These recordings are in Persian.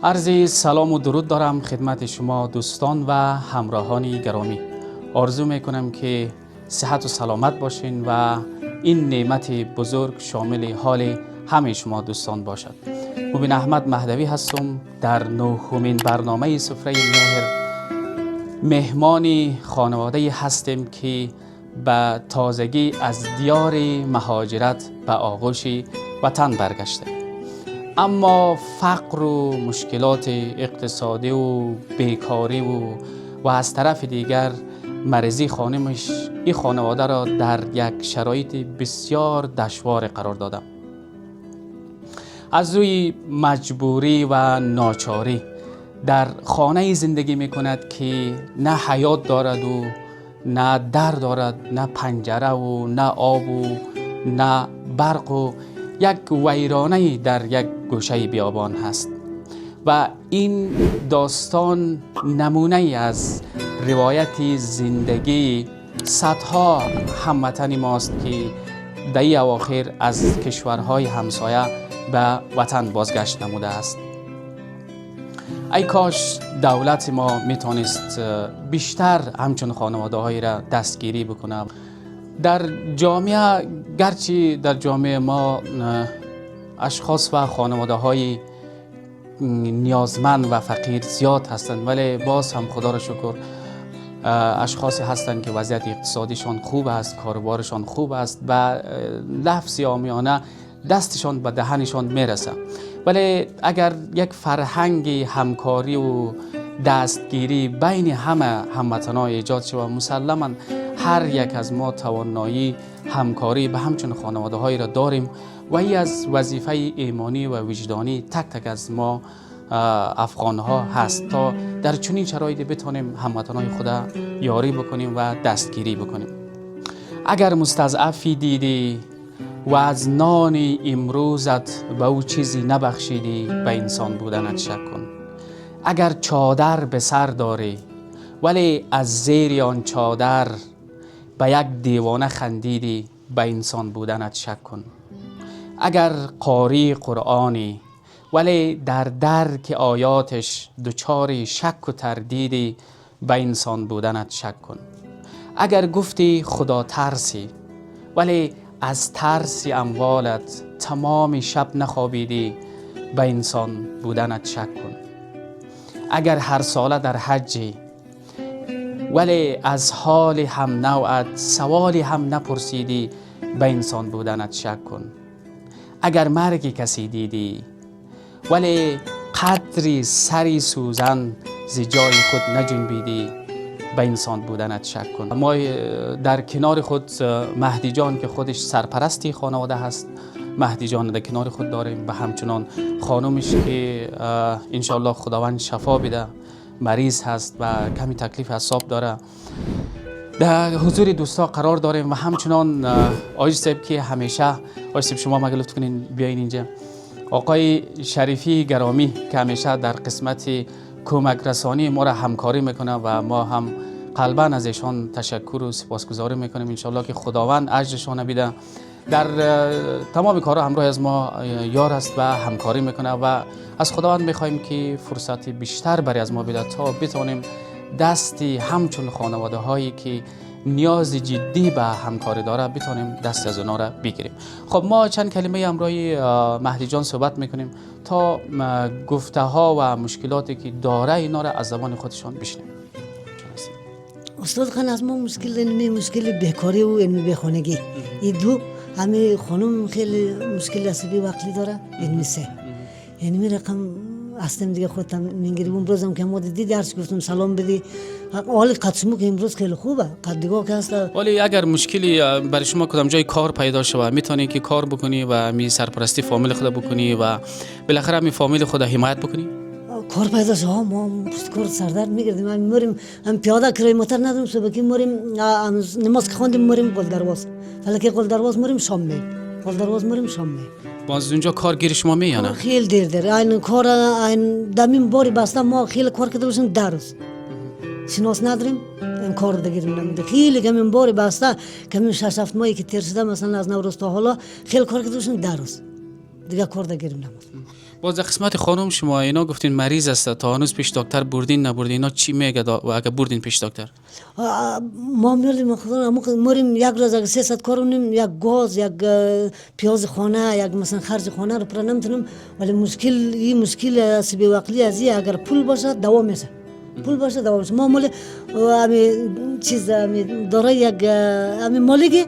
عرض سلام و درود دارم خدمت شما دوستان و همراهان گرامی. آرزو میکنم که صحت و سلامت باشین و این نعمت بزرگ شامل حال همه شما دوستان باشد. مبین احمد مهدوی هستم. در نهمین برنامه سفره مهر مهمان خانواده هستیم که به تازگی از دیار مهاجرت به آغوش وطن برگشته، اما فقر و مشکلات اقتصادی و بیکاری و از طرف دیگر مرضی خانمش این خانواده را در یک شرایط بسیار دشوار قرار داده. از روی مجبوری و ناچاری در خانه زندگی می کند که نه حیات دارد و نه در دارد، نه پنجره و نه آب و نه برق و یک ویرانه در یک گوشه بیابان هست. و این داستان نمونه از روایت زندگی صدها هموطن ماست که در این اواخر از کشورهای همسایه به وطن بازگشت نموده است. ای کاش دولت ما میتونست بیشتر همچون خانواده هایی را دستگیری بکنه. در جامعه، گرچه در جامعه ما اشخاص و خانواده های نیازمند و فقیر زیاد هستند، ولی باز هم خدا را شکر اشخاصی هستند که وضعیت اقتصادیشان خوب است، کاروبارشان خوب است و لفظ عامیانه دستشان به دهنشان میرسه. ولی اگر یک فرهنگ همکاری و دستگیری بین همه هموطنان ایجاد شود، مسلماً هر یک از ما توانایی همکاری به همچون خانواده هایی را داریم و این از وظیفه ایمانی و وجدانی تک تک از ما افغان ها هست تا در چنین شرایطی بتونیم هموطنان خود یاری بکنیم و دستگیری بکنیم. اگر مستضعفی دیدی و از نان امروزت به او چیزی نبخشیدی، به انسان بودنت شک کن. اگر چادر به سر داری ولی از زیر آن چادر به یک دیوانه خندیدی، به انسان بودنت شک کن. اگر قاری قرآنی ولی در درک آیاتش دچار شک و تردیدی، به انسان بودنت شک کن. اگر گفتی خدا ترسی ولی از ترس اموالت تمام شب نخوابیدی، به انسان بودنت شک کن. اگر هر ساله در حجی ولی از حال هم نوعت سوالی هم نپرسیدی، به انسان بودنت شک کن. اگر مرگ کسی دیدی ولی قدری سری سوزن ز جای خود نجنبیدی، به انسان بودنت شک کن. ما در کنار خود مهدی جان که خودش سرپرستی خانواده هست، مهدی جان در کنار خود داریم و همچنان خانومش که انشالله خداوند شفا بده، مریض هست و کمی تکلیف اعصاب داره. در حضور دوستا قرار داریم و همچنان آقای صاحب که همیشه، آقای صاحب شما مگه لطف کنین بیاین اینجا، آقای شریفی گرامی که همیشه در قسمت کمک رسانی ما را همکاری میکنه و ما هم قلبا از ایشان تشکر و سپاسگزاری میکنیم. انشالله که خداوند اجرشان بیده. در تمام کارها همراه از ما یار است و همکاری میکنه و از خداوند میخوایم که فرصت بیشتر برای از ما بده تا بتونیم دستی همچون خانواده هایی که نیاز جدی به همکاری داره بتونیم دست از اونا را بگیریم. خب ما چند کلمه همراه مهدی جان صحبت میکنیم تا گفته ها و مشکلاتی که داره اینا را از زبان خودشان بشنویم. استاد خان، از ما مشکل بیکاری و علمی بخونگی این دو، همه خانم خیلی مشکل عصبی و عقلی داره. علمی سه یعنی رقم هستم دیگه خودم میگیرم. امروزم که ما دیدی درس گفتم سلام بدی، حال قدسمو که امروز خیلی خوبه، قدیگاه که هست. ولی اگر مشکلی برای شما کدام جای کار پیدا شود، میتونی که کار بکنی و می سرپرستی فامیل خود بکنی و بالاخره می فامیل خود حمایت بکنی. کار پیدا شد، ما کار سردر میگردیم. هم میریم، هم پیاده کرای موتر نداریم، صبح که میریم نماز که خواندیم میریم قل درواز، فلکه قل درواز میریم شام می، قل درواز میریم شام می. باز اونجا کار گیر شما میانه؟ خیلی دیر این کار این دمیم باری بسته ما خیلی کار کرده باشیم در روز. شناس نداریم، مثلا کار دیگه نمیده. خیلی کمی بار بسته کمی 6-7 ماهی که تیر شده مثلا از نوروز تا حالا خیلی کار کردوشن در روز دیگه کار دیگه نمیده. باز در قسمت خانم شما اینا گفتین مریض است تا هنوز پیش دکتر بردین نبردین، اینا چی میگه اگه بردین پیش دکتر؟ ما میریم خدا مریم یک روز اگه 300 کار کنیم یک گاز یک پیاز خانه یک مثلا خرج خانه رو پر نمیتونم، ولی مشکل عصبی و عقلی از اگر پول باشه دوام میشه. پول باشه دوام میشه. ما مال امی چیز امی داره یک امی مالگی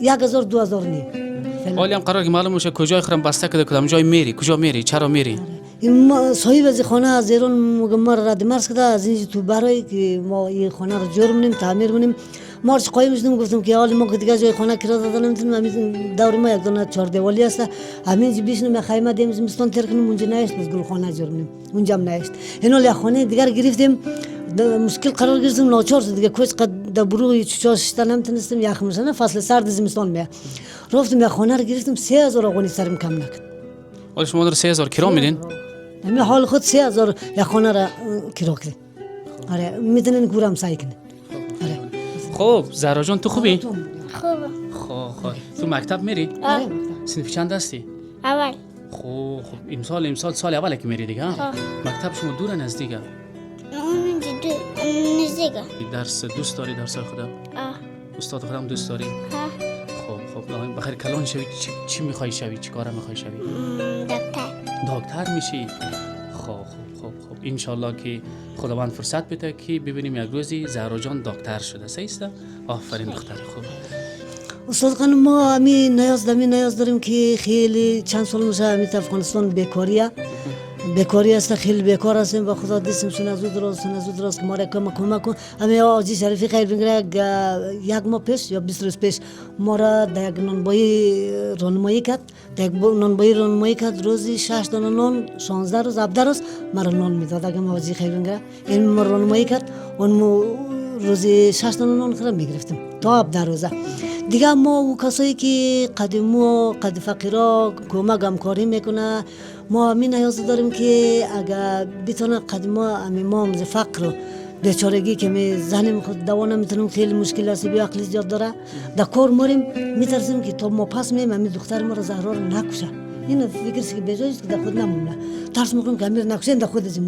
1000-2000 نیم. حالی هم قرار که معلوم میشه کجای خرم بسته کده کدام جای میری، کجا میری، چرا میری؟ این صاحب از خانه از ایران ما را رد مرز کرده از اینجا تو برای که ما این خانه رو جور منیم تعمیر منیم. ما چه قایم شدیم گفتم که حالی ما که دیگه جای خانه کرا داده نمیتونیم، همین دور ما یک دونه 4 دیوالی است، همینجا بیشنم خیمه دیم زمستان تر کنیم اونجا نهشت بس گل خانه جور منیم اونجا هم نهشت. اینو لی خانه دیگر گرفتیم مشکل قرار گرفتیم ناچار شد دیگه کوچ قد بروی چوچا شتا نمیتونستیم یخ میشنه فصل سرد زمستان می رفتیم یک خانه رو گرفتیم 3000 آقونی سرم کم نکرد. حالا شما در 3000 کرا میدین؟ همین حال خود 3000 یک خانه را کرا کردیم. آره میتونین گورم سعی کنین. آره. خب زهرا جان تو خوبی؟ خوبه. خب تو مکتب میری؟ آه. صنف چند هستی؟ اول. خب امسال سال اول که میری دیگه ها؟ مکتب شما دور نزدیکه؟ اونجا نزدیکه. درس دوست داری درس خدا؟ استاد خودم دوست داری؟ خب بخیر کلان شوی چی میخوای شوی؟ چی کار میخوای شوی؟ دکتر میشی؟ خب ان شاء الله که خداوند فرصت بده که ببینیم یک روزی زهرا جان دکتر شده. صحیح است؟ آفرین دختر خوب. استاد خانم ما همین نیاز داریم که خیلی چند سال میشه همین افغانستان بیکاری است، خیلی بیکار هستیم و خدا دستم شون از دراز که ما را کمک کن. همین آجی شریفی خیر بگیره یک ماه پیش یا 20 روز پیش ما را در یک نانبایی راهنمایی کرد روزی 6 دانه نان 16 روز 17 روز ما را نان میداد. اگه ما آجی خیر بگیره این ما راهنمایی کرد اون روزی 6 دانه نان خرم میگرفتیم تا 17 روزه دیگه. ما و کسایی که قد فقیرا کمک همکاری میکنه ما همین نیاز داریم که اگر بتونه قدما ما فقر بیچارگی که می زنیم خود دوا نمیتونیم خیلی مشکل است بی عقلی زیاد داره در کار مریم میترسیم که تا ما پس میم همین دختر ما را زهرا رو نکشه. این فکرش که بجایش که در خود نمونه ترس میکنم که امیر نکشه در خود از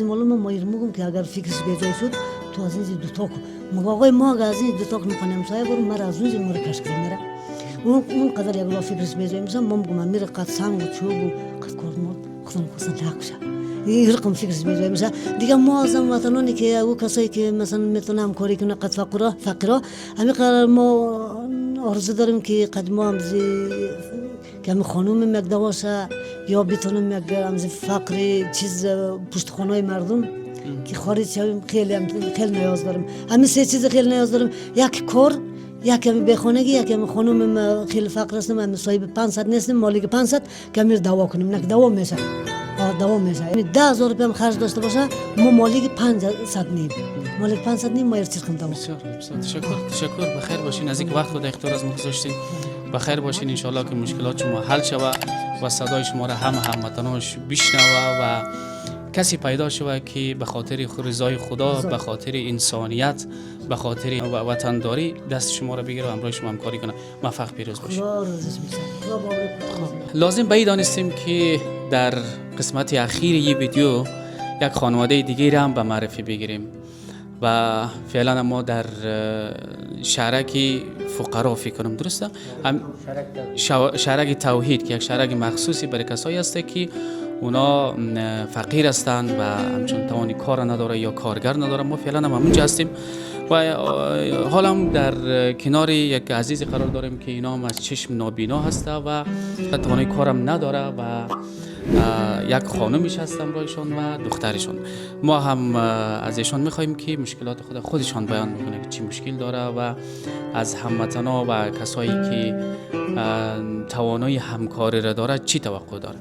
معلومه ما میگم که اگر فکرش بجای شد تو از این دوتا کن مگه آقای ما از این دوتا کنیم سایه برو مرا از اونجا مرا کش کنیم مرا اون قدر یک فکرش بجای میشم ما میگم امیر قد سنگ و چوب و قد کار ما خودم خواستن نکشه این رقم فکرش بجای میشه دیگه. ما از وطنانی که او کسایی که مثلا میتونه همکاری کنه قد فقیرا همین قرار ما آرزو داریم که قدما هم که همین خانوم یک دواشه یا بتونم یک همز فقر چیز پشت خانه مردم که خارج شویم خیلی نیاز داریم. همین سه چیز خیلی نیاز داریم، یک کار، یک کمی بخانگی، یک کمی خانوم خیلی فقر هستم همین صاحب 500 نیستم مالک 500 کمی دوا کنیم نک دوا میشه. یعنی 10,000 روپیه هم خرج داشته باشه ما مالک 500 نیم مالک 500 نیم ما ارتقام دوا. بسیار تشکر بخیر باشین از اینکه وقت خود اختیار از ما گذاشتین. بخیر باشین ان شاء الله که مشکلات شما حل شود و صدای شما را هموطناش بشنوه و کسی پیدا شود که به خاطر رضای خدا، به خاطر انسانیت، به خاطر وطنداری دست شما را بگیره و همراه شما همکاری کنه. موفق پیروز باشید. لازم به این دانستیم که در قسمت اخیر این ویدیو یک خانواده دیگه هم به معرفی بگیریم و فعلا ما در شهرک فقرا فکر کنم درسته؟ شهرک توحید که یک شهرک مخصوصی برای کسایی هسته که اونا فقیر هستند و همچون توانی کار نداره یا کارگر نداره. ما فعلا هم همونجا هستیم و حالا هم در کنار یک عزیزی قرار داریم که اینا هم از چشم نابینا هسته و توانی کارم نداره و یک خانومیش هستم رایشان و دخترشان. ما هم از ایشان میخوایم که مشکلات خودشان بیان بکنه که چی مشکل داره و از هموطنا و کسایی که توانای همکاری را داره چی توقع داره.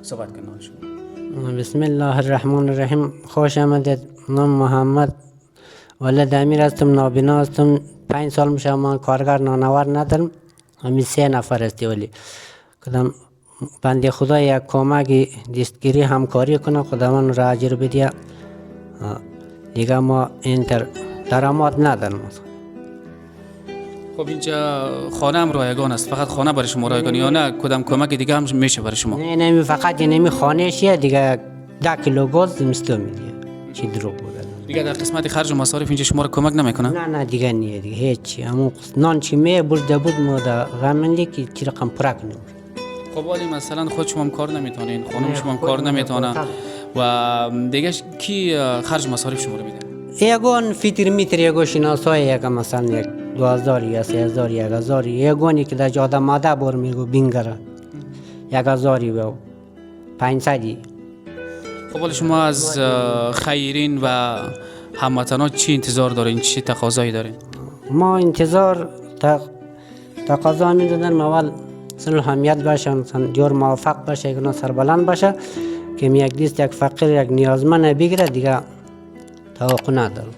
صحبت کنن. بسم الله الرحمن الرحیم. خوش آمدید. نام محمد ولد امیر هستم، نابینا هستم. 5 سال میشه من کارگر نانور ندارم. همین 3 نفر هستی ولی کدام بنده خدا یک کمک دستگیری همکاری کنه خداوند را اجر بده. دیگه ما اینتر درآمد ندارم. خب اینجا خانه هم رایگان است، فقط خانه برای شما رایگان یا نه کدام کمک دیگه هم میشه برای شما؟ نه نه فقط نمی خانه شیه دیگه 10 کیلو گاز زمستون میده چی دروغ بوده. دیگه در قسمت خرج و مصارف اینجا شما رو کمک نمیکنه؟ نه نه دیگه نیه دیگه هیچی. همون نان چی می برده بود ما در غمندی که چی رقم پرا کنیم. خب ولی مثلا خود شما هم کار نمیتونین، خانم شما هم کار نمیتونه و دیگه کی خرج مصارف شما رو میده؟ یگون فیتر میتر یگو شناسای یک مثلا یک 2000 یا 3000 1000 یگونی که در جاده ماده بر میگو بینگره 1000 و 500. خب ولی شما از خیرین و هموطنان چی انتظار دارین، چی تقاضایی دارین؟ ما انتظار تقاضا میدادن اول صلح همیت باشه، مثلا جور موافق باشه، یک سربلند باشه که یک دیست یک فقیر یک نیازمند بگیره دیگه توقع ندارم.